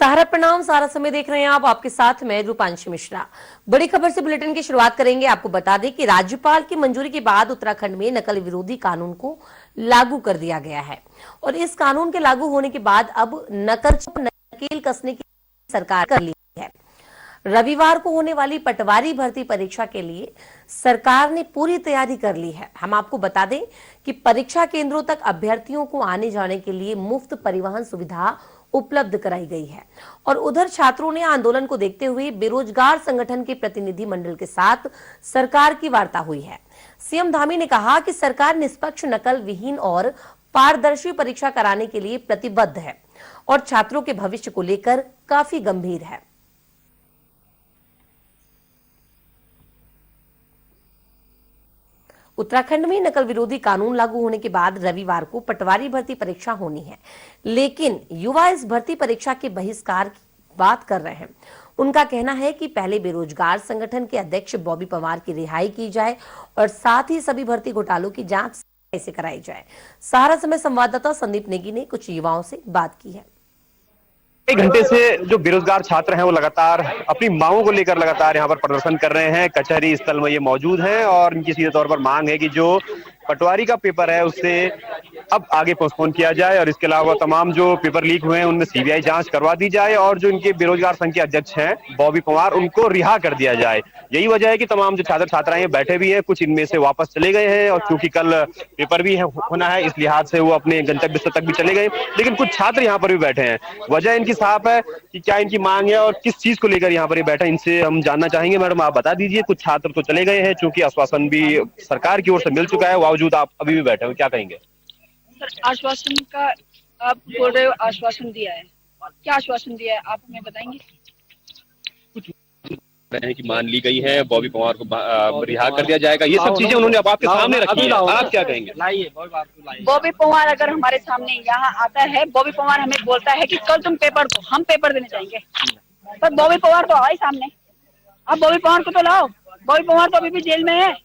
सहारा प्रणाम। सारा समय देख रहे हैं आप, आपके साथ मैं रूपांशी मिश्रा। बड़ी खबर से बुलेटिन की शुरुआत करेंगे। आपको बता दें कि राज्यपाल की मंजूरी के बाद उत्तराखंड में नकल विरोधी कानून को लागू कर दिया गया है और इस कानून के लागू होने के बाद अब नकेल कसने की सरकार कर ली है। रविवार को होने वाली पटवारी भर्ती परीक्षा के लिए सरकार ने पूरी तैयारी कर ली है। हम आपको बता दें कि परीक्षा केंद्रों तक अभ्यर्थियों को आने जाने के लिए मुफ्त परिवहन सुविधा उपलब्ध कराई गई है और उधर छात्रों ने आंदोलन को देखते हुए बेरोजगार संगठन के प्रतिनिधि मंडल के साथ सरकार की वार्ता हुई है। सीएम धामी ने कहा कि सरकार निष्पक्ष, नकल विहीन और पारदर्शी परीक्षा कराने के लिए प्रतिबद्ध है और छात्रों के भविष्य को लेकर काफी गंभीर है। उत्तराखंड में नकल विरोधी कानून लागू होने के बाद रविवार को पटवारी भर्ती परीक्षा होनी है, लेकिन युवा इस भर्ती परीक्षा के बहिष्कार की बात कर रहे हैं। उनका कहना है कि पहले बेरोजगार संगठन के अध्यक्ष बॉबी पवार की रिहाई की जाए और साथ ही सभी भर्ती घोटालों की जांच कैसे कराई जाए। सहारा समय संवाददाता संदीप नेगी ने कुछ युवाओं से बात की है। एक घंटे से जो बेरोजगार छात्र हैं वो लगातार अपनी मांगों को लेकर लगातार यहाँ पर प्रदर्शन कर रहे हैं। कचहरी स्थल में ये मौजूद हैं और इनकी सीधे तौर पर मांग है कि जो पटवारी का पेपर है उससे अब आगे पोस्टपोन किया जाए और इसके अलावा तमाम जो पेपर लीक हुए हैं उनमें सीबीआई जांच करवा दी जाए और जो इनके बेरोजगार संघ के अध्यक्ष हैं बॉबी पवार, उनको रिहा कर दिया जाए। यही वजह है कि तमाम जो छात्र छात्राएं बैठे भी हैं, कुछ इनमें से वापस चले गए हैं और चूंकि कल पेपर भी होना है इस लिहाज से वो अपने गंतव्य तक भी चले गए, लेकिन कुछ छात्र यहाँ पर भी बैठे हैं। वजह इनकी साफ है कि क्या इनकी मांग है और किस चीज को लेकर यहाँ पर ये बैठे, इनसे हम जानना चाहेंगे। मैडम, आप बता दीजिए, कुछ छात्र तो चले गए हैं, चूंकि आश्वासन भी सरकार की ओर से मिल चुका है, बावजूद आप अभी भी बैठे हो, क्या कहेंगे? सर, आश्वासन का आप बोल रहे हो, आश्वासन दिया है, क्या आश्वासन दिया है आप हमें बताएंगे? कुछ है कि मान ली गई है, बॉबी पवार को रिहा कर दिया जाएगा, ये सब चीजें उन्होंने अब आपके सामने रखी है, आप क्या कहेंगे? बॉबी पवार अगर हमारे सामने यहाँ आता है, बॉबी पवार हमें बोलता है कि कल तुम पेपर दो, हम पेपर देने जाएंगे, पर बॉबी पवार तो आए सामने। अब बॉबी पवार को तो लाओ, बॉबी पवार तो अभी भी जेल में है,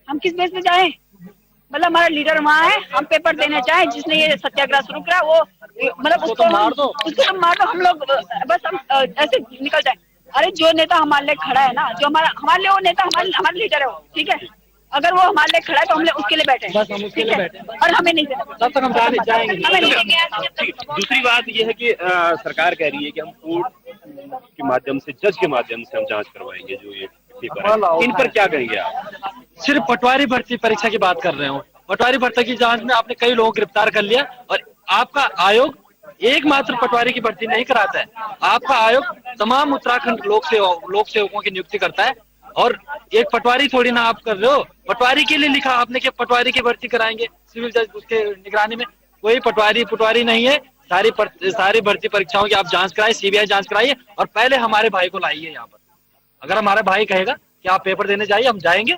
हम किस बेस पे जाएं? मतलब हमारा लीडर वहाँ है, हम पेपर देने चाहे, जिसने ये सत्याग्रह शुरू करा वो मतलब उसको मार दो, हम लोग बस हम ऐसे निकल जाए। अरे जो नेता हमारे लिए खड़ा है ना, जो हमारे लिए वो नेता हमारे लीडर है वो, ठीक है। अगर वो हमारे लिए खड़ा है तो हम उसके लिए बैठे, बस हम उसके लिए बैठे और हमें नहीं देना, तब तक हम जाएंगे। दूसरी बात यह है कि सरकार कह रही है कि हम कोर्ट के माध्यम से, जज के माध्यम से हम जांच करवाएंगे जो ये पेपर है। इन पर क्या कहेंगे आप? सिर्फ पटवारी भर्ती परीक्षा की बात कर रहे हो। पटवारी भर्ती की जांच में आपने कई लोगों को गिरफ्तार कर लिया और आपका आयोग एकमात्र पटवारी की भर्ती नहीं कराता है। आपका आयोग तमाम उत्तराखंड लोक सेवकों की नियुक्ति करता है और एक पटवारी थोड़ी ना आप कर रहे हो। पटवारी के लिए लिखा आपने कि पटवारी की भर्ती कराएंगे सिविल जज उसके निगरानी में। कोई पटवारी नहीं है। सारी भर्ती परीक्षाओं की आप जांच कराइए, सीबीआई जांच कराइए और पहले हमारे भाई को लाइए यहाँ पर। अगर हमारा भाई कहेगा कि आप पेपर देने जाइए, हम जाएंगे।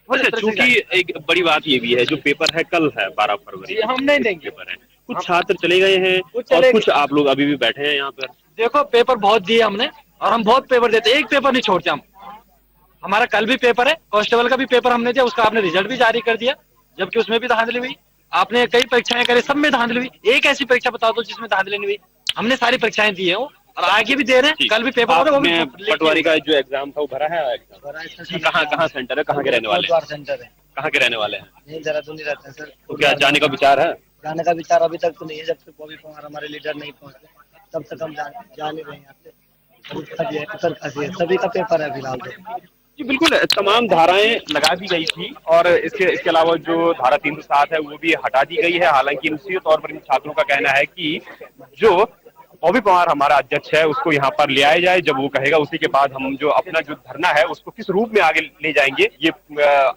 चूंकि एक बड़ी बात ये भी है, जो पेपर है कल है 12 फरवरी, हम नहीं देंगे। पेपर है, कुछ छात्र चले गए हैं और कुछ आप लोग अभी भी बैठे हैं यहाँ पर। देखो, पेपर बहुत दिए हमने और हम बहुत पेपर देते, एक पेपर नहीं छोड़ते हम। हमारा कल भी पेपर है, कांस्टेबल का भी पेपर हमने दिया, उसका आपने रिजल्ट भी जारी कर दिया, जबकि उसमें भी धांधली हुई। आपने कई परीक्षाएं करी, सब में धांधली हुई। एक ऐसी परीक्षा बता दो जिसमें धांधली नहीं हुई। हमने सारी परीक्षाएं दी है और आगे भी दे रहे हैं। कल भी पेपर पटवारी का जो एग्जाम था वो भरा है? कहाँ सेंटर है, कहाँ के रहने वाले हैं? कहाँ के रहने वाले हैं? देहरादून ही रहते हैं सर। तो क्या जाने का विचार है? जाने का विचार अभी तक तो नहीं है, जब तक बॉबी पवार हमारे लीडर नहीं पहुंचे तब तक हम जा नहीं रहे यहाँ से। सभी का पेपर है फिलहाल तो। जी बिल्कुल, तमाम धाराएं लगा दी गई थी और इसके अलावा जो धारा 307 है वो भी हटा दी गई है। हालांकि निश्चित तौर पर इन छात्रों का कहना है कि जो बॉबी पवार हमारा अध्यक्ष है उसको यहाँ पर ले आया जाए, जब वो कहेगा उसी के बाद हम जो अपना जो धरना है उसको किस रूप में आगे ले जाएंगे, ये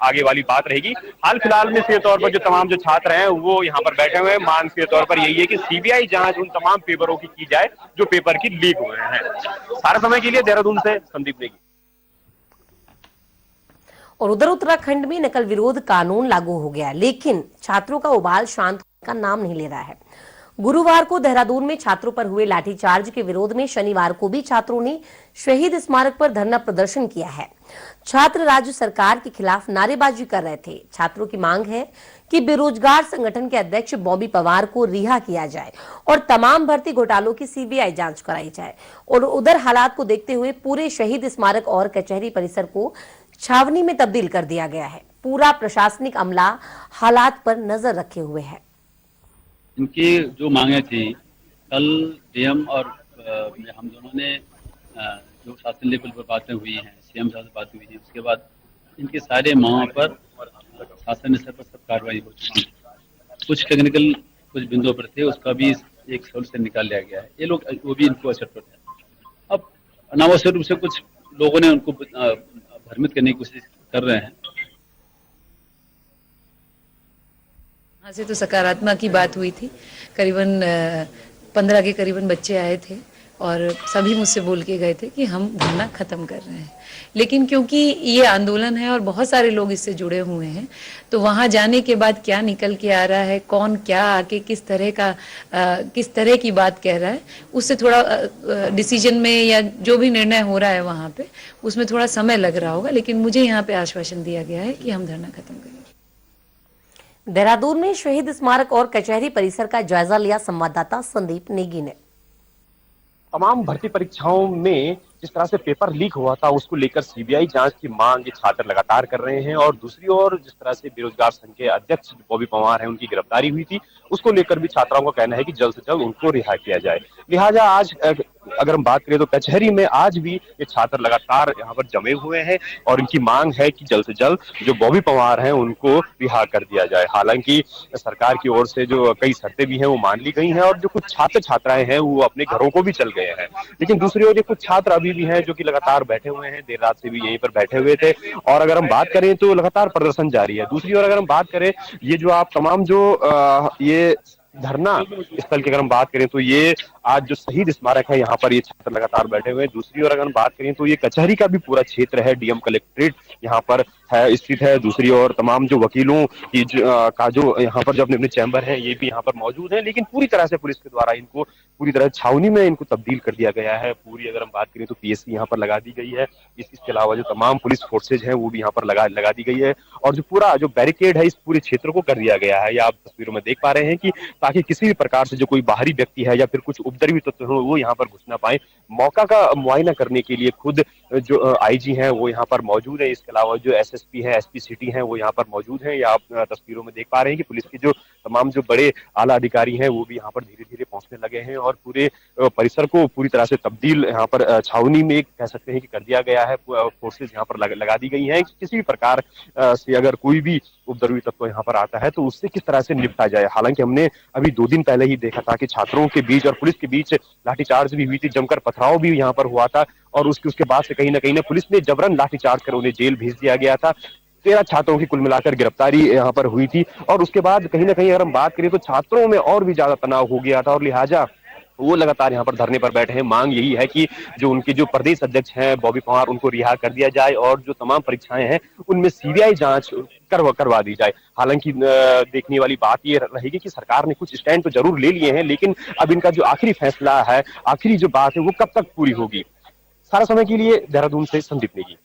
आगे वाली बात रहेगी। हाल फिलहाल में सीधे तौर पर जो तमाम जो छात्र हैं वो यहाँ पर बैठे हुए हैं। मांग सीधे तौर पर यही है कि सीबीआई जांच उन तमाम पेपरों की जाए जो पेपर की लीक हुए हैं। सारा समय के लिए देहरादून से संदीप नेगी। और उधर उत्तराखंड में नकल विरोध कानून लागू हो गया, लेकिन छात्रों का उबाल शांत होने का नाम नहीं ले रहा है। गुरुवार को देहरादून में छात्रों पर हुए लाठीचार्ज के विरोध में शनिवार को भी छात्रों ने शहीद स्मारक पर धरना प्रदर्शन किया है। छात्र राज्य सरकार के खिलाफ नारेबाजी कर रहे थे। छात्रों की मांग है कि बेरोजगार संगठन के अध्यक्ष बॉबी पवार को रिहा किया जाए और तमाम भर्ती घोटालों की सीबीआई जांच कराई जाए। और उधर हालात को देखते हुए पूरे शहीद स्मारक और कचहरी परिसर को छावनी में तब्दील कर दिया गया है। पूरा प्रशासनिक अमला हालात पर नजर रखे हुए है। इनकी जो मांगे थी, कल डीएम और हम दोनों ने जो शासन लेवल पर बातें हुई हैं, सीएम साहब से बात हुई है, उसके बाद इनके सारे मांगों पर शासन स्तर पर सब कार्रवाई हो चुकी है। कुछ टेक्निकल कुछ बिंदुओं पर थे, उसका भी एक सोल्यूशन निकाल लिया गया है। ये लोग वो भी इनको असर पर है। अब अनावश्यक रूप से कुछ लोगों ने उनको भ्रमित करने की कोशिश कर रहे हैं। यहाँ से तो सकारात्मक की बात हुई थी। करीबन 15 के करीबन बच्चे आए थे और सभी मुझसे बोल के गए थे कि हम धरना खत्म कर रहे हैं। लेकिन क्योंकि ये आंदोलन है और बहुत सारे लोग इससे जुड़े हुए हैं, तो वहां जाने के बाद क्या निकल के आ रहा है, कौन क्या आके किस तरह की बात कह रहा है, उससे थोड़ा डिसीजन में या जो भी निर्णय हो रहा है वहां पे, उसमें थोड़ा समय लग रहा होगा। लेकिन मुझे यहाँ पे आश्वासन दिया गया है कि हम धरना खत्म करेंगे। देहरादून में शहीद स्मारक और कचहरी परिसर का जायजा लिया संवाददाता संदीप नेगी ने। तमाम भर्ती परीक्षाओं में जिस तरह से पेपर लीक हुआ था, उसको लेकर सीबीआई जांच की मांग ये छात्र लगातार कर रहे हैं। और दूसरी ओर जिस तरह से बेरोजगार संघ के अध्यक्ष बॉबी पवार हैं, उनकी गिरफ्तारी हुई थी, उसको लेकर भी छात्राओं का कहना है कि जल्द से जल्द उनको रिहा किया जाए। लिहाजा आज अगर हम बात करें तो कचहरी में आज भी ये छात्र लगातार यहाँ पर जमे हुए हैं और इनकी मांग है कि जल्द से जल्द जो बॉबी पवार हैं उनको रिहा कर दिया जाए। हालांकि सरकार की ओर से जो कई शर्तें भी हैं वो मान ली गई हैं और जो कुछ छात्र छात्राएं हैं वो अपने घरों को भी चल गए हैं। लेकिन दूसरी ओर कुछ छात्र अभी भी हैं जो कि लगातार बैठे हुए हैं, देर रात से भी यहीं पर बैठे हुए थे। और अगर हम बात करें तो लगातार प्रदर्शन जारी है। दूसरी ओर अगर हम बात करें ये जो आप तमाम जो ये धरना स्थल की अगर हम बात करें तो ये आज जो शहीद स्मारक है यहाँ पर ये छात्र लगातार बैठे हुए हैं। दूसरी ओर अगर हम बात करें तो ये कचहरी का भी पूरा क्षेत्र है, डीएम कलेक्ट्रेट यहाँ पर है स्थित है। दूसरी ओर तमाम जो वकीलों की का जो यहाँ पर जो अपने अपने चैम्बर है ये भी यहाँ पर मौजूद है। लेकिन पूरी तरह से पुलिस के द्वारा इनको पूरी तरह छावनी में इनको तब्दील कर दिया गया है। पूरी अगर हम बात करें तो पीएससी यहाँ पर लगा दी गई है। इसके अलावा जो तमाम पुलिस फोर्सेज हैं वो भी यहाँ पर लगा दी गई है। और जो पूरा जो बैरिकेड है इस पूरे क्षेत्र को कर दिया गया है। ये आप तस्वीरों में देख पा रहे हैं कि ताकि किसी भी प्रकार से जो कोई बाहरी व्यक्ति है या फिर कुछ उपद्रवी तत्व हो वो यहाँ पर घुस ना पाए। मौका का मुआयना करने के लिए खुद जो आईजी हैं वो यहाँ पर मौजूद है। इसके अलावा जो एसएसपी है, एसपी सिटी हैं वो यहाँ पर मौजूद हैं। या आप तस्वीरों में देख पा रहे हैं कि पुलिस के जो तमाम जो बड़े आला अधिकारी हैं वो भी यहाँ पर धीरे धीरे पहुंचने लगे हैं और पूरे परिसर को पूरी तरह से तब्दील यहाँ पर छावनी में कह सकते हैं कि कर दिया गया है। फोर्सेज यहाँ पर लगा दी गई हैं। किसी भी प्रकार से अगर कोई भी उपद्रवी तत्व यहाँ पर आता है तो उससे किस तरह से निपटा जाए। हालांकि हमने अभी 2 दिन पहले ही देखा था कि छात्रों के बीच और पुलिस के बीच लाठीचार्ज भी हुई थी, जमकर पथराव भी यहाँ पर हुआ था और उसके बाद से कहीं ना कहीं पुलिस ने जबरन लाठीचार्ज कर उन्हें जेल भेज दिया गया था। 13 छात्रों की कुल मिलाकर गिरफ्तारी यहाँ पर हुई थी और उसके बाद कहीं ना कहीं अगर हम बात करें तो छात्रों में और भी ज्यादा तनाव हो गया था और लिहाजा वो लगातार यहाँ पर धरने पर बैठे हैं। मांग यही है कि जो उनके जो प्रदेश अध्यक्ष हैं बॉबी पवार उनको रिहा कर दिया जाए और जो तमाम परीक्षाएं हैं उनमें सीबीआई जांच करवा दी जाए। हालांकि देखने वाली बात ये रहेगी कि सरकार ने कुछ स्टैंड तो जरूर ले लिए हैं, लेकिन अब इनका जो आखिरी फैसला है, आखिरी जो बात है वो कब तक पूरी होगी। सारा समय के लिए देहरादून से संदीप नेगी।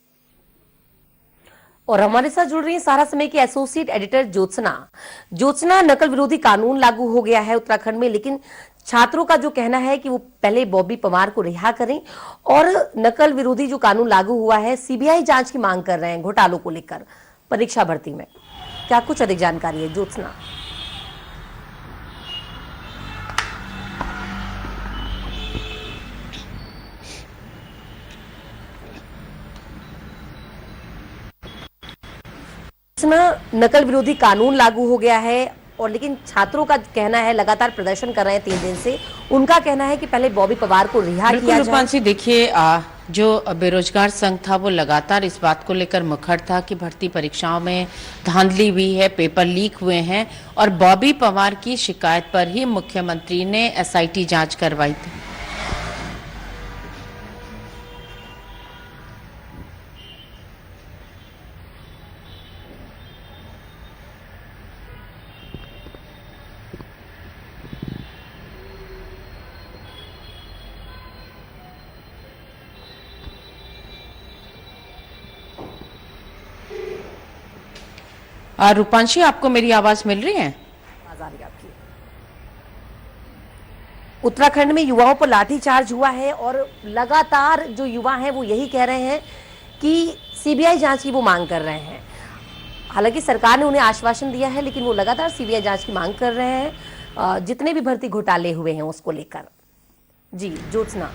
और हमारे साथ जुड़ रही है सारा समय की एसोसिएट एडिटर ज्योत्सना। नकल विरोधी कानून लागू हो गया है उत्तराखंड में, लेकिन छात्रों का जो कहना है कि वो पहले बॉबी पवार को रिहा करें और नकल विरोधी जो कानून लागू हुआ है सीबीआई जांच की मांग कर रहे हैं घोटालों को लेकर परीक्षा भर्ती में। क्या कुछ अधिक जानकारी है ज्योत्सना? नकल विरोधी कानून लागू हो गया है और लेकिन छात्रों का कहना है, लगातार प्रदर्शन कर रहे हैं 3 दिन से, उनका कहना है कि पहले बॉबी पवार को रिहा किया जाए। रूपांशी, देखिए जो बेरोजगार संघ था वो लगातार इस बात को लेकर मुखर था कि भर्ती परीक्षाओं में धांधली हुई है, पेपर लीक हुए हैं और बॉबी पवार की शिकायत पर ही मुख्यमंत्री ने एसआईटी जांच करवाई थी। रूपांशी, आपको मेरी आवाज मिल रही है? आवाज आ रही है आपकी। उत्तराखंड में युवाओं पर लाठीचार्ज हुआ है और लगातार जो युवा हैं वो यही कह रहे हैं कि सीबीआई जांच की वो मांग कर रहे हैं। हालांकि सरकार ने उन्हें आश्वासन दिया है, लेकिन वो लगातार सीबीआई जांच की मांग कर रहे हैं, जितने भी भर्ती घोटाले हुए हैं उसको लेकर। जी ज्योत्सना।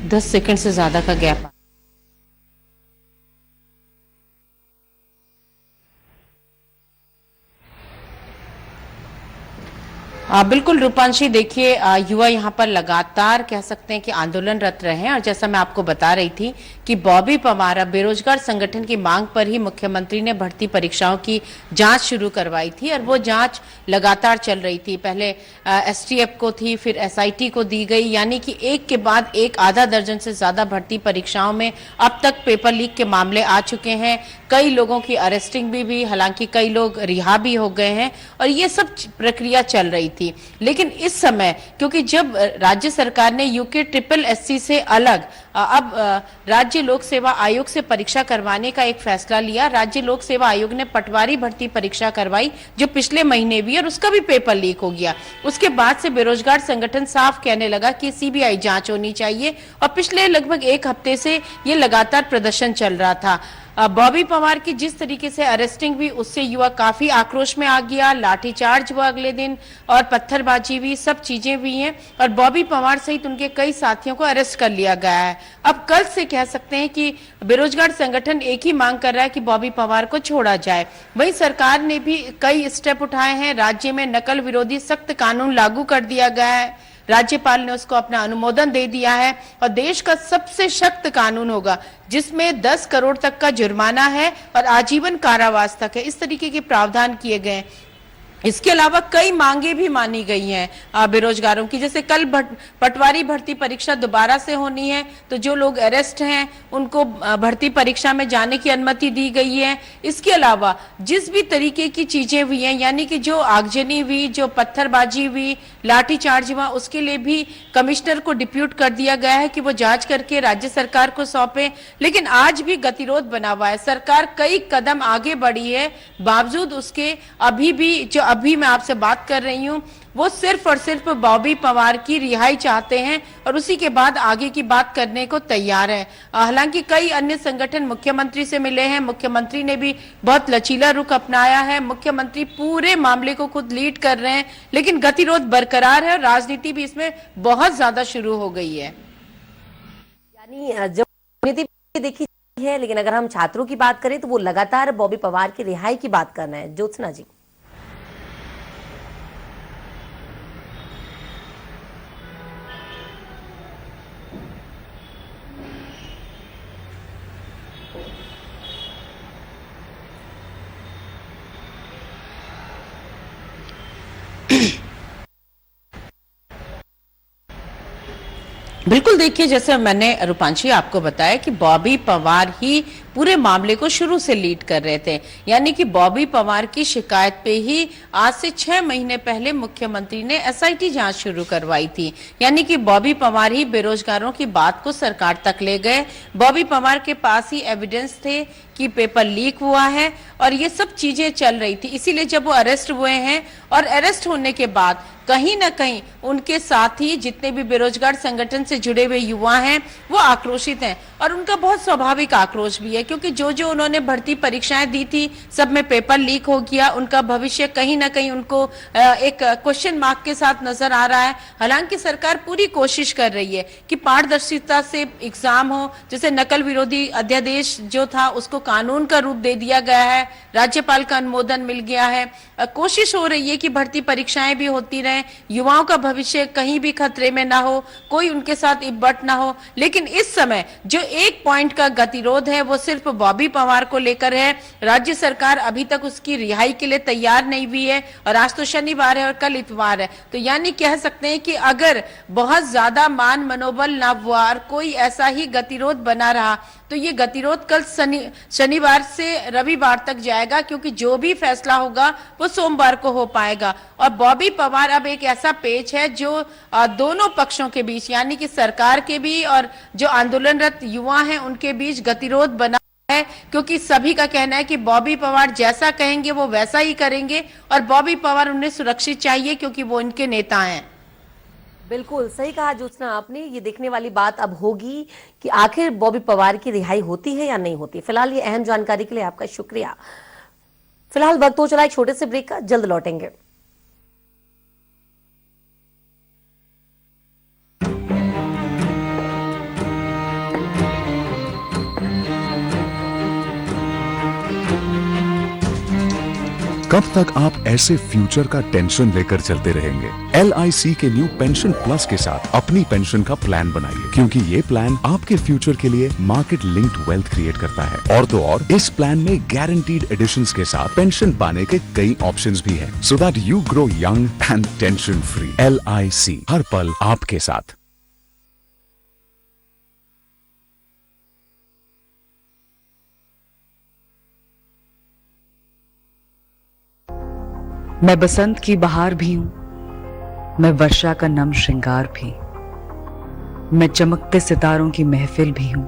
दस सेकंड से ज्यादा का गैप। बिल्कुल रूपांशी, देखिए युवा यहाँ पर लगातार कह सकते हैं कि आंदोलनरत रहे हैं और जैसा मैं आपको बता रही थी कि बॉबी पवार बेरोजगार संगठन की मांग पर ही मुख्यमंत्री ने भर्ती परीक्षाओं की जांच शुरू करवाई थी और वो जांच लगातार चल रही थी। पहले एसटीएफ को थी, फिर एसआईटी को दी गई, यानी कि एक के बाद एक आधा दर्जन से ज्यादा भर्ती परीक्षाओं में अब तक पेपर लीक के मामले आ चुके हैं। कई लोगों की अरेस्टिंग भी हुई, हालांकि कई लोग रिहा भी हो गए हैं और ये सब प्रक्रिया चल रही थी। लेकिन इस समय क्योंकि जब राज्य सरकार ने यूके ट्रिपल एससी से अलग अब राज्य लोक सेवा आयोग से परीक्षा करवाने का एक फैसला लिया। राज्य लोक सेवा आयोग ने पटवारी भर्ती परीक्षा करवाई जो पिछले महीने भी, और उसका भी पेपर लीक हो गया। उसके बाद से बेरोजगार संगठन साफ कहने लगा कि सीबीआई जांच होनी चाहिए और पिछले लगभग एक हफ्ते से ये लगातार प्रदर्शन चल रहा था। बॉबी पवार की जिस तरीके से अरेस्टिंग हुई उससे युवा काफी आक्रोश में आ गया। लाठीचार्ज हुआ अगले दिन और पत्थरबाजी भी, सब चीजें हुई हैं और बॉबी पवार सहित उनके कई साथियों को अरेस्ट कर लिया गया है। अब कल से कह सकते हैं कि बेरोजगार संगठन एक ही मांग कर रहा है कि बॉबी पवार को छोड़ा जाए। वहीं सरकार ने भी कई स्टेप उठाए हैं। राज्य में नकल विरोधी सख्त कानून लागू कर दिया गया है। राज्यपाल ने उसको अपना अनुमोदन दे दिया है और देश का सबसे सख्त कानून होगा जिसमें 10 करोड़ तक का जुर्माना है और आजीवन कारावास तक है। इस तरीके के प्रावधान किए गए। इसके अलावा कई मांगे भी मानी गई हैं बेरोजगारों की, जैसे कल पटवारी भर्ती परीक्षा दोबारा से होनी है तो जो लोग अरेस्ट हैं उनको भर्ती परीक्षा में जाने की अनुमति दी गई है। इसके अलावा जिस भी तरीके की चीजें हुई हैं, यानी कि जो आगजनी हुई, जो पत्थरबाजी हुई, लाठीचार्ज हुआ, उसके लिए भी कमिश्नर को डिप्यूट कर दिया गया है कि वो जांच करके राज्य सरकार को सौंपे। लेकिन आज भी गतिरोध बना हुआ है। सरकार कई कदम आगे बढ़ी है, बावजूद उसके अभी भी जो अभी मैं आपसे बात कर रही हूं वो सिर्फ और सिर्फ बॉबी पवार की रिहाई चाहते हैं और उसी के बाद आगे की बात करने को तैयार है। हालांकि कई अन्य संगठन मुख्यमंत्री से मिले हैं। मुख्यमंत्री ने भी बहुत लचीला रुख अपनाया है। मुख्यमंत्री पूरे मामले को खुद लीड कर रहे हैं, लेकिन गतिरोध बरकरार है और राजनीति भी इसमें बहुत ज्यादा शुरू हो गई है। यानी जब राजनीति देखी है, लेकिन अगर हम छात्रों की बात करें तो वो लगातार बॉबी पवार की रिहाई की बात कर रहे हैं। ज्योत्सना जी। बिल्कुल, देखिए जैसे मैंने रूपांशी आपको बताया कि बॉबी पवार ही पूरे मामले को शुरू से लीड कर रहे थे। यानी कि बॉबी पवार की शिकायत पे ही आज से 6 महीने पहले मुख्यमंत्री ने एसआईटी जांच शुरू करवाई थी। यानी कि बॉबी पवार ही बेरोजगारों की बात को सरकार तक ले गए। बॉबी पवार के पास ही एविडेंस थे कि पेपर लीक हुआ है और ये सब चीजें चल रही थी। इसीलिए जब वो अरेस्ट हुए हैं और अरेस्ट होने के बाद कहीं ना कहीं उनके साथी जितने भी बेरोजगार संगठन से जुड़े हुए युवा हैं वो आक्रोशित हैं और उनका बहुत स्वाभाविक आक्रोश भी है, क्योंकि जो जो उन्होंने भर्ती परीक्षाएं दी थी सब में पेपर लीक हो गया। उनका भविष्य कहीं ना कहीं उनको एक क्वेश्चन मार्क के साथ नजर आ रहा है। हालांकि सरकार पूरी कोशिश कर रही है कि पारदर्शिता से एग्जाम हो। जैसे नकल विरोधी अध्यादेश जो था उसको कानून का रूप दे दिया गया है, राज्यपाल का अनुमोदन मिल गया है। कोशिश हो रही है कि भर्ती परीक्षाएं भी होती रहे, युवाओं का भविष्य कहीं भी खतरे में ना हो, कोई उनके साथ इब्बट ना हो। लेकिन इस समय जो एक पॉइंट का गतिरोध है वो सिर्फ बॉबी पवार को लेकर है। राज्य सरकार अभी तक उसकी रिहाई के लिए तैयार नहीं हुई है और आज तो शनिवार है और कल इतवार है। तो यानी कह सकते हैं कि अगर बहुत ज्यादा मान मनोबल ना हुआ और कोई ऐसा ही गतिरोध बना रहा तो ये गतिरोध कल शनिवार से रविवार तक जाएगा, क्योंकि जो भी फैसला होगा वो सोमवार को हो पाएगा। और बॉबी पवार अब एक ऐसा पेच है जो दोनों पक्षों के बीच, यानी कि सरकार के भी और जो आंदोलनरत युवा हैं उनके बीच गतिरोध बना है, क्योंकि सभी का कहना है कि बॉबी पवार जैसा कहेंगे वो वैसा ही करेंगे और बॉबी पवार उन्हें सुरक्षित चाहिए क्योंकि वो इनके नेता हैं। बिल्कुल सही कहा ज्योत्सना आपने। ये देखने वाली बात अब होगी कि आखिर बॉबी पवार की रिहाई होती है या नहीं होती। फिलहाल ये अहम जानकारी के लिए आपका शुक्रिया। फिलहाल वक्त हो चला एक छोटे से ब्रेक का, जल्द लौटेंगे। कब तक आप ऐसे फ्यूचर का टेंशन लेकर चलते रहेंगे? LIC के न्यू पेंशन प्लस के साथ अपनी पेंशन का प्लान बनाइए, क्योंकि ये प्लान आपके फ्यूचर के लिए मार्केट लिंक्ड वेल्थ क्रिएट करता है। और तो और इस प्लान में गारंटीड एडिशंस के साथ पेंशन पाने के कई ऑप्शंस भी हैं, so that you grow young and tension free. LIC, हर पल आपके साथ। मैं बसंत की बहार भी हूं, मैं वर्षा का नम श्रृंगार भी, मैं चमकते सितारों की महफिल भी हूं,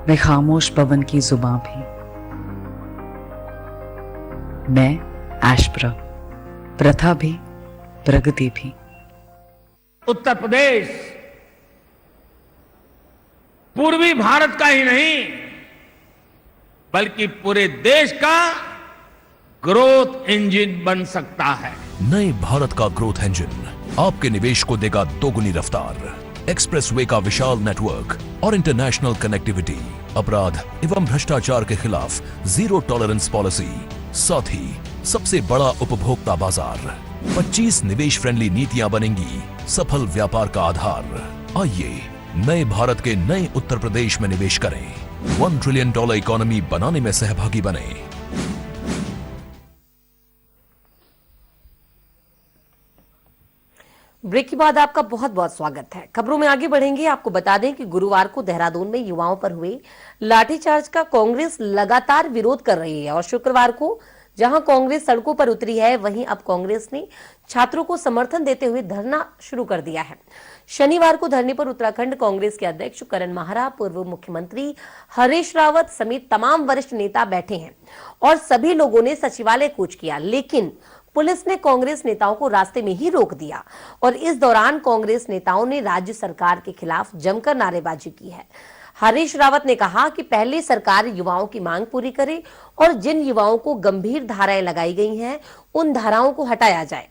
मैं खामोश पवन की जुबां भी। मैं ऐशप्रा, प्रथा भी, प्रगति भी। उत्तर प्रदेश पूर्वी भारत का ही नहीं बल्कि पूरे देश का ग्रोथ इंजन बन सकता है। नए भारत का ग्रोथ इंजन आपके निवेश को देगा दोगुनी रफ्तार। एक्सप्रेसवे का विशाल नेटवर्क और इंटरनेशनल कनेक्टिविटी, अपराध एवं भ्रष्टाचार के खिलाफ जीरो टॉलरेंस पॉलिसी, साथ ही सबसे बड़ा उपभोक्ता बाजार। 25 निवेश फ्रेंडली नीतियां बनेंगी सफल व्यापार का आधार। आइए नए भारत के नए उत्तर प्रदेश में निवेश करें। $1 ट्रिलियन इकोनॉमी बनाने में सहभागी बने। ब्रेक के बाद आपका बहुत बहुत स्वागत है। खबरों में आगे बढ़ेंगे। आपको बता दें कि गुरुवार को देहरादून में युवाओं पर हुए लाठीचार्ज का कांग्रेस लगातार विरोध कर रही है और शुक्रवार को जहां कांग्रेस सड़कों पर उतरी है, वहीं अब कांग्रेस ने छात्रों को समर्थन देते हुए धरना शुरू कर दिया है। शनिवार को धरने पर उत्तराखंड कांग्रेस के अध्यक्ष करण माहरा, पूर्व मुख्यमंत्री हरीश रावत समेत तमाम वरिष्ठ नेता बैठे हैं और सभी लोगों ने सचिवालय कूच किया, लेकिन पुलिस ने कांग्रेस नेताओं को रास्ते में ही रोक दिया और इस दौरान कांग्रेस नेताओं ने राज्य सरकार के खिलाफ जमकर नारेबाजी की है। हरीश रावत ने कहा कि पहले सरकार युवाओं की मांग पूरी करे और जिन युवाओं को गंभीर धाराएं लगाई गई हैं, उन धाराओं को हटाया जाए।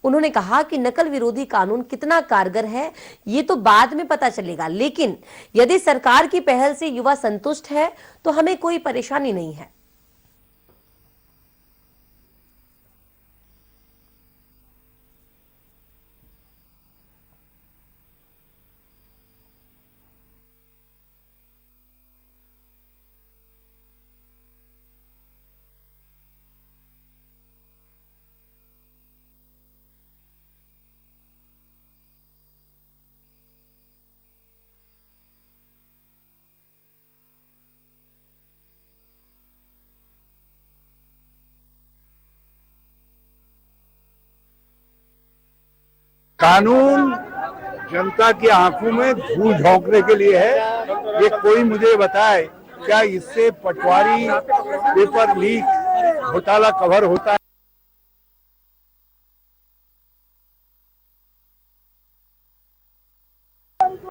उन्होंने कहा कि नकल विरोधी कानून कितना कारगर है ये तो बाद में पता चलेगा, लेकिन यदि सरकार की पहल से युवा संतुष्ट है तो हमें कोई परेशानी नहीं है। कानून जनता की आंखों में धूल झोंकने के लिए है। ये कोई मुझे बताए क्या इससे पटवारी पेपर लीक घोटाला कवर होता है?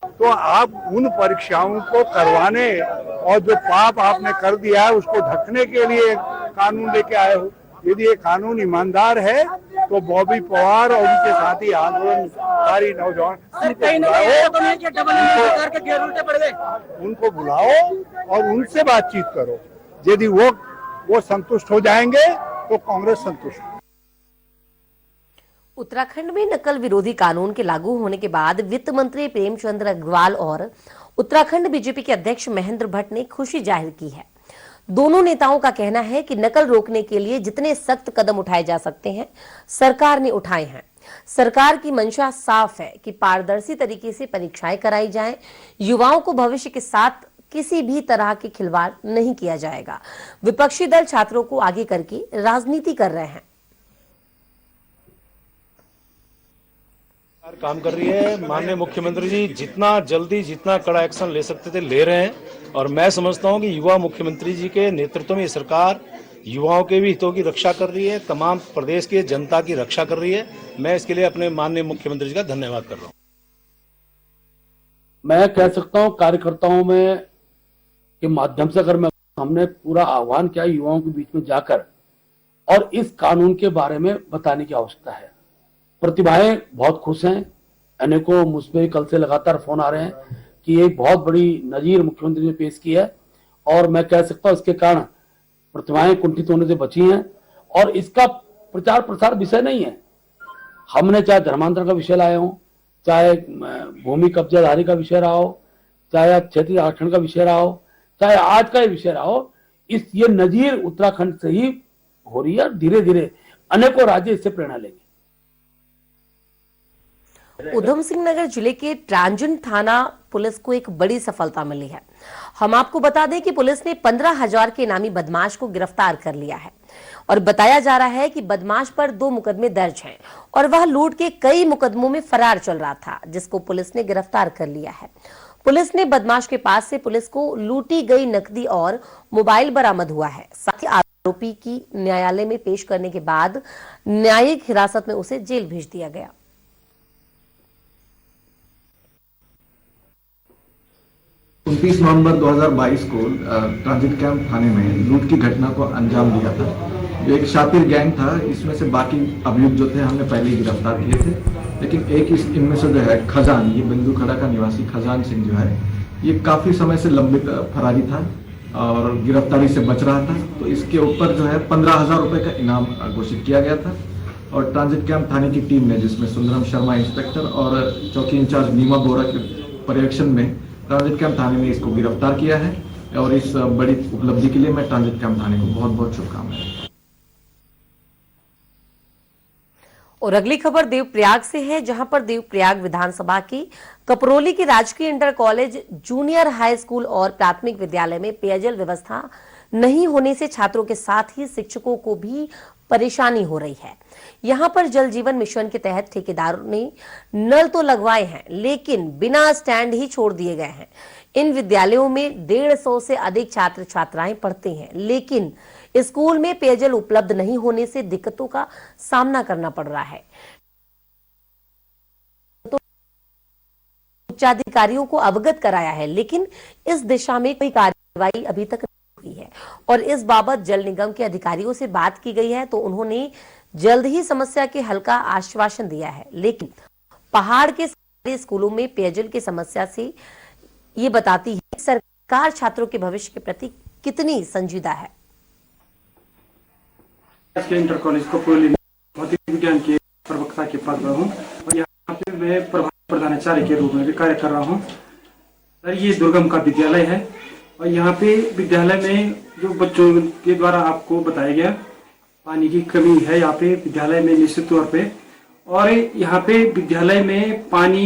तो आप उन परीक्षाओं को करवाने और जो पाप आपने कर दिया है उसको ढकने के लिए कानून लेके आए हो। यदि ये कानून ईमानदार है तो बॉबी पवार और उनके साथी आंदोलनकारी नौजवान उनको बुलाओ और उनसे बातचीत करो। यदि वो संतुष्ट हो जाएंगे तो कांग्रेस संतुष्ट। उत्तराखंड में नकल विरोधी कानून के लागू होने के बाद वित्त मंत्री प्रेमचंद अग्रवाल और उत्तराखंड बीजेपी के अध्यक्ष महेंद्र भट्ट ने खुशी जाहिर की है। दोनों नेताओं का कहना है कि नकल रोकने के लिए जितने सख्त कदम उठाए जा सकते हैं सरकार ने उठाए हैं। सरकार की मंशा साफ है कि पारदर्शी तरीके से परीक्षाएं कराई जाएं, युवाओं को भविष्य के साथ किसी भी तरह के खिलवाड़ नहीं किया जाएगा। विपक्षी दल छात्रों को आगे करके राजनीति कर रहे हैं। काम कर रही है। माननीय मुख्यमंत्री जी जितना जल्दी जितना कड़ा एक्शन ले सकते थे ले रहे हैं और मैं समझता हूं कि युवा मुख्यमंत्री जी के नेतृत्व में ये सरकार युवाओं के भी हितों की रक्षा कर रही है, तमाम प्रदेश की जनता की रक्षा कर रही है। मैं इसके लिए अपने माननीय मुख्यमंत्री जी का धन्यवाद कर रहा हूं। मैं कह सकता हूं कार्यकर्ताओं में के माध्यम से अगर हमने पूरा आह्वान किया युवाओं के बीच में जाकर और इस कानून के बारे में बताने की आवश्यकता है। प्रतिभाएं बहुत खुश हैं, अनेकों मुझ पे कल से लगातार फोन आ रहे हैं कि ये बहुत बड़ी नजीर मुख्यमंत्री ने पेश की है और मैं कह सकता हूं इसके कारण प्रतिभाएं कुंठित होने से बची हैं और इसका प्रचार प्रसार विषय नहीं है। हमने चाहे धर्मांतरण का विषय लाए हो, चाहे भूमि कब्जाधारी का विषय रहा हो, चाहे क्षेत्रीय आरक्षण का विषय रहा हो, चाहे आज का विषय रहा हो, ये नजीर उत्तराखंड से ही हो रही है। धीरे धीरे अनेकों राज्य इससे प्रेरणा लेंगे। उधम सिंह नगर जिले के ट्रांजिट थाना पुलिस को एक बड़ी सफलता मिली है। हम आपको बता दें कि पुलिस ने 15,000 के इनामी बदमाश को गिरफ्तार कर लिया है और बताया जा रहा है कि बदमाश पर 2 मुकदमे दर्ज हैं और वह लूट के कई मुकदमों में फरार चल रहा था, जिसको पुलिस ने गिरफ्तार कर लिया है। पुलिस ने बदमाश के पास से पुलिस को लूटी गई नकदी और मोबाइल बरामद हुआ है। साथ ही आरोपी की न्यायालय में पेश करने के बाद न्यायिक हिरासत में उसे जेल भेज दिया गया। 29 नवंबर 2022 को ट्रांजिट कैंप थाने में लूट की घटना को अंजाम दिया था। जो एक शातिर गैंग था, इसमें से बाकी अभियुक्त जो थे हमने पहले ही गिरफ्तार किए थे, लेकिन एक इनमें से जो है खजान, ये बिंदु खड़ा का निवासी खजान सिंह जो है ये काफी समय से लंबित फरारी था और गिरफ्तारी से बच रहा था। तो इसके ऊपर जो है 15,000 रुपए का इनाम घोषित किया गया था और ट्रांजिट कैंप थाने की टीम ने, जिसमें सुंदरम शर्मा इंस्पेक्टर और चौकी इंचार्ज नीमा बोरा के पर्यवेक्षण में ट्रांजिट कैंप थाने ने इसको गिरफ्तार किया है और इस बड़ी उपलब्धि के लिए मैं ट्रांजिट कैंप थाने को बहुत बहुत शुभकामनाएं। और अगली खबर देवप्रयाग से है, जहां पर देवप्रयाग विधानसभा की कपरोली की राजकीय inter college, junior high school और प्राथमिक विद्यालय में पेयजल व्यवस्था नहीं होने से छात्रों के साथ ही शिक्षकों को भी परेशानी हो रही है। यहां पर जल जीवन मिशन के तहत ठेकेदारों ने नल तो लगवाए हैं, लेकिन बिना स्टैंड ही छोड़ दिए गए हैं। इन विद्यालयों में 150 से अधिक छात्र छात्राएं पढ़ते हैं, लेकिन स्कूल में पेयजल उपलब्ध नहीं होने से दिक्कतों का सामना करना पड़ रहा है। तो उच्चाधिकारियों को अवगत कराया है, लेकिन इस दिशा में कोई कार्रवाई अभी तक नहीं हुई है और इस बाबत जल निगम के अधिकारियों से बात की गई है तो उन्होंने जल्द ही समस्या के हल का आश्वासन दिया है। लेकिन पहाड़ के सारे स्कूलों में पेयजल की समस्या से ये बताती है कि सरकार छात्रों के भविष्य के प्रति कितनी संजीदा है। इंटर कॉलेज कपरोली में भौतिक विज्ञान के प्रवक्ता के पद पर हूँ और यहाँ पे मैं प्रधानाचार्य के रूप में भी कार्य कर रहा हूँ। सर, ये दुर्गम का विद्यालय है और यहाँ पे विद्यालय में जो बच्चों के द्वारा आपको बताया गया पानी की कमी है यहाँ पे विद्यालय में निश्चित तौर पे। और यहाँ पे विद्यालय में पानी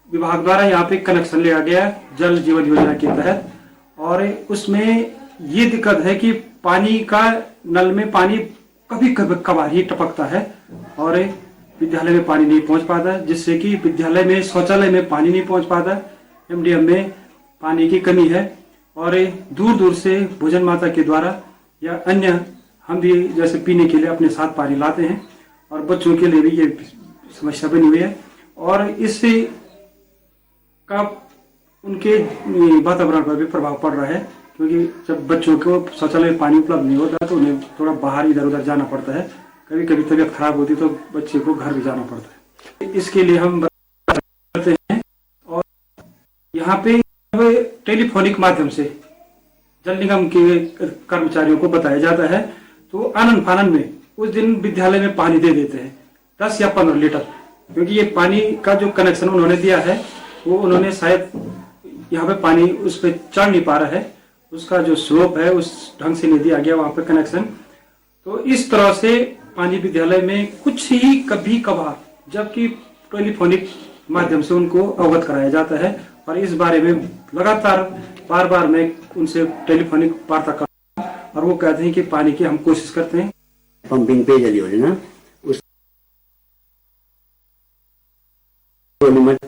विभाग द्वारा यहाँ पे कनेक्शन लिया गया जल जीवन योजना के तहत और उसमें ये दिक्कत है कि पानी का नल में पानी कभी कभार ही टपकता है और विद्यालय में पानी नहीं पहुंच पाता, जिससे कि विद्यालय में शौचालय में पानी नहीं पहुंच पाता। एमडीएम में पानी की कमी है और दूर दूर से भोजन माता के द्वारा या अन्य हम भी जैसे पीने के लिए अपने साथ पानी लाते हैं और बच्चों के लिए भी ये समस्या बनी हुई है और इससे का उनके वातावरण पर भी प्रभाव पड़ रहा है, क्योंकि जब बच्चों को शौचालय में पानी उपलब्ध नहीं होता तो उन्हें थोड़ा बाहर इधर उधर जाना पड़ता है। कभी कभी तबीयत खराब होती तो बच्चे को घर भी जाना पड़ता है। इसके लिए हम करते हैं और यहाँ पे टेलीफोनिक माध्यम से जल निगम के कर्मचारियों को बताया जाता है तो आनंद फानन में उस दिन विद्यालय में पानी दे देते हैं 10 या 15 लीटर, क्योंकि ये पानी का जो कनेक्शन उन्होंने दिया है वो उन्होंने शायद यहाँ पे पानी उस पर चढ़ नहीं पा रहा है, उसका जो स्लोप है उस ढंग से नहीं दिया गया वहां पे कनेक्शन। तो इस तरह से पानी विद्यालय में कुछ ही कभी कभार, जबकि टेलीफोनिक माध्यम से उनको अवगत कराया जाता है और इस बारे में लगातार बार बार मैं उनसे टेलीफोनिक वार्ता करता हूँ और वो कहते हैं कि पानी की हम कोशिश करते हैं। पंपिंग पेयजल योजना उस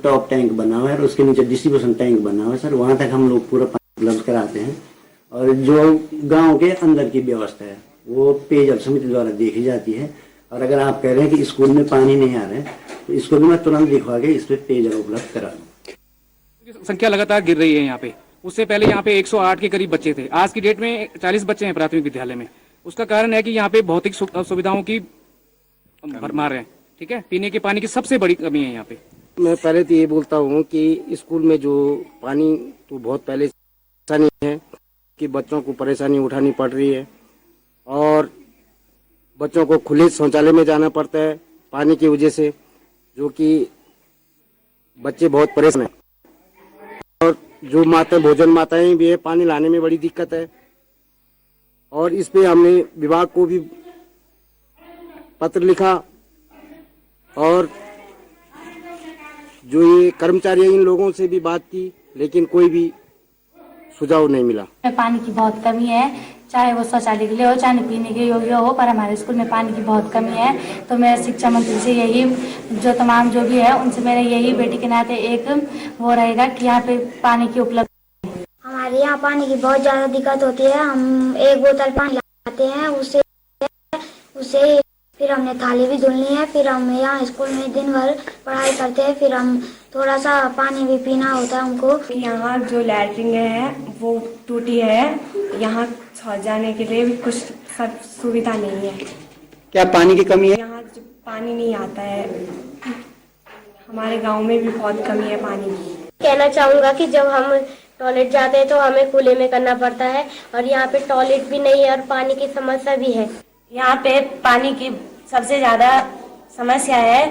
टॉप टैंक बना हुआ है और उसके नीचे डिस्ट्रीब्यूशन टैंक बना हुआ है सर, वहां तक हम लोग पूरा पानी उपलब्ध कराते हैं। और जो गांव के अंदर की व्यवस्था है वो पेयजल समिति द्वारा देखी जाती है। और अगर आप कह रहे हैं कि स्कूल में पानी नहीं आ रहा है तो इसको भी मैं तुरंत दिखवा के इस पे पेयजल उपलब्ध करा दूँ। संख्या लगातार गिर रही है यहाँ पे। उससे पहले यहाँ पे 108 के करीब बच्चे थे, आज की डेट में 40 बच्चे हैं प्राथमिक विद्यालय में। उसका कारण है कि यहाँ पे भौतिक सुविधाओं की भरमार है। ठीक है, पीने के पानी की सबसे बड़ी कमी है यहाँ पे। मैं पहले तो ये बोलता हूँ कि स्कूल में जो पानी तो बहुत पहले परेशानी है कि बच्चों को परेशानी उठानी पड़ रही है और बच्चों को खुले शौचालय में जाना पड़ता है पानी की वजह से, जो कि बच्चे बहुत परेशान हैं। और जो भोजन माताएं भी है, पानी लाने में बड़ी दिक्कत है। और इस पे हमने विभाग को भी पत्र लिखा और जो ये कर्मचारी इन लोगों से भी बात की, लेकिन कोई भी सुझाव नहीं मिला। पानी की बहुत कमी है, चाहे वो शौचालय के लिए हो चाहे पीने के योग्य हो, पर हमारे स्कूल में पानी की बहुत कमी है। तो मेरा शिक्षा मंत्री से यही जो तमाम जो भी है उनसे मेरा यही बेटी के नाते एक वो रहेगा कि यहाँ पे पानी की उपलब्ध। हमारे यहाँ पानी की बहुत ज्यादा दिक्कत होती है। हम एक बोतल पानी लाते हैं, उसे फिर हमने थाली भी धुलनी है, फिर हम यहाँ स्कूल में दिन भर पढ़ाई करते हैं, फिर हम थोड़ा सा पानी भी पीना होता है हमको। यहाँ जो लैट्रिन है वो टूटी है, यहाँ शौच जाने के लिए भी कुछ सब सुविधा नहीं है। क्या पानी की कमी है? यहाँ पानी नहीं आता है, हमारे गांव में भी बहुत कमी है पानी की। कहना चाहूँगा कि जब हम टॉयलेट जाते हैं तो हमें खुले में करना पड़ता है और यहाँ पे टॉयलेट भी नहीं है और पानी की समस्या भी है। यहाँ पे पानी की सबसे ज्यादा समस्या है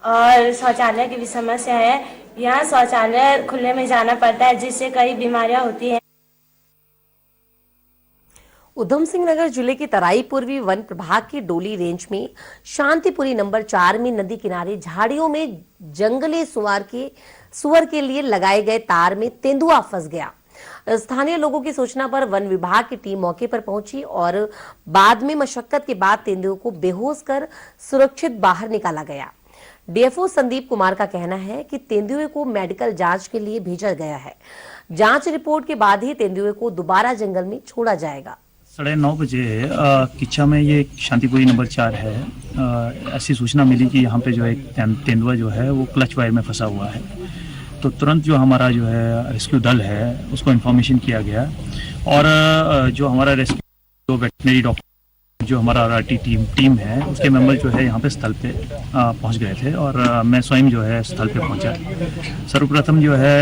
और शौचालय की भी समस्या है। यहाँ शौचालय खुले में जाना पड़ता है जिससे कई बीमारियां होती हैं। उधम सिंह नगर जिले के तराई पूर्वी वन प्रभाग की डोली रेंज में शांतिपुरी नंबर 4 में नदी किनारे झाड़ियों में जंगली सुअर के लिए लगाए गए तार में तेंदुआ फंस गया। स्थानीय लोगों की सूचना पर वन विभाग की टीम मौके पर पहुंची और बाद में मशक्कत के बाद तेंदुए को बेहोश कर सुरक्षित बाहर निकाला गया। डीएफओ संदीप कुमार का कहना है कि तेंदुए को मेडिकल जांच के लिए भेजा गया है। जांच रिपोर्ट के बाद ही तेंदुए को दोबारा जंगल में छोड़ा जाएगा। 9:30 बजे किच्छा में ये शांतिपुरी नंबर 4 है। ऐसी सूचना मिली कि यहाँ पे जो एक तेंदुआ जो है वो क्लच वायर में फंसा हुआ है। तो तुरंत जो हमारा जो है रेस्क्यू दल है उसको इन्फॉर्मेशन किया गया और जो हमारा रेस्क्यू वेटनरी डॉक्टर जो हमारा आरटी टीम है उसके मेंबर जो है यहाँ पे स्थल पे पहुँच गए थे और मैं स्वयं जो है स्थल पे पहुँचा। सर्वप्रथम जो है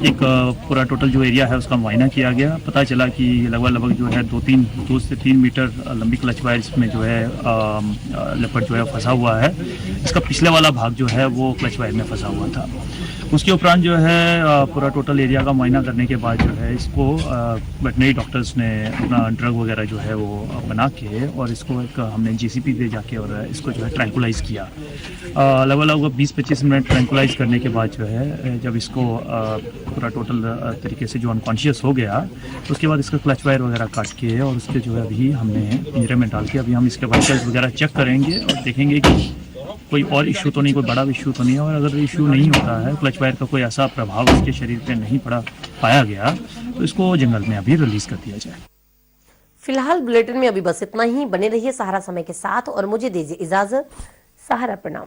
एक पूरा टोटल जो एरिया है उसका मुआयना किया गया। पता चला कि लगभग जो है 2 से 3 मीटर लंबी क्लच वायर इसमें जो है लेपर्ड जो है फंसा हुआ है। इसका पिछले वाला भाग जो है वो क्लच वायर में फंसा हुआ था। उसके उपरांत जो है पूरा टोटल एरिया का मुआयना करने के बाद जो है इसको वेटनरी डॉक्टर्स ने अपना ड्रग वगैरह जो है वो बना के और इसको एक हमने जेसीपी दे जाके और इसको जो है ट्रैंकुलाइज किया। लगभग 20-25 मिनट ट्रैंकुलाइज करने के बाद जो है जब इसको पूरा टोटल तरीके से जो अनकॉन्शियस हो गया उसके बाद इसका क्लच वायर वगैरह काट के और उसके जो है अभी हमने पिंजरे में डाल के अभी हम इसके वाइटल्स वगैरह चेक करेंगे और देखेंगे कि कोई और इशू तो नहीं, कोई बड़ा इशू तो नहीं है। और अगर इशू नहीं होता है, क्लच वायर का कोई ऐसा प्रभाव इसके शरीर पे नहीं पाया गया तो इसको जंगल में अभी रिलीज कर दिया जाए। फिलहाल बुलेटिन में अभी बस इतना ही। बने रहिए सहारा समय के साथ और मुझे दीजिए इजाजत। सहारा प्रणाम।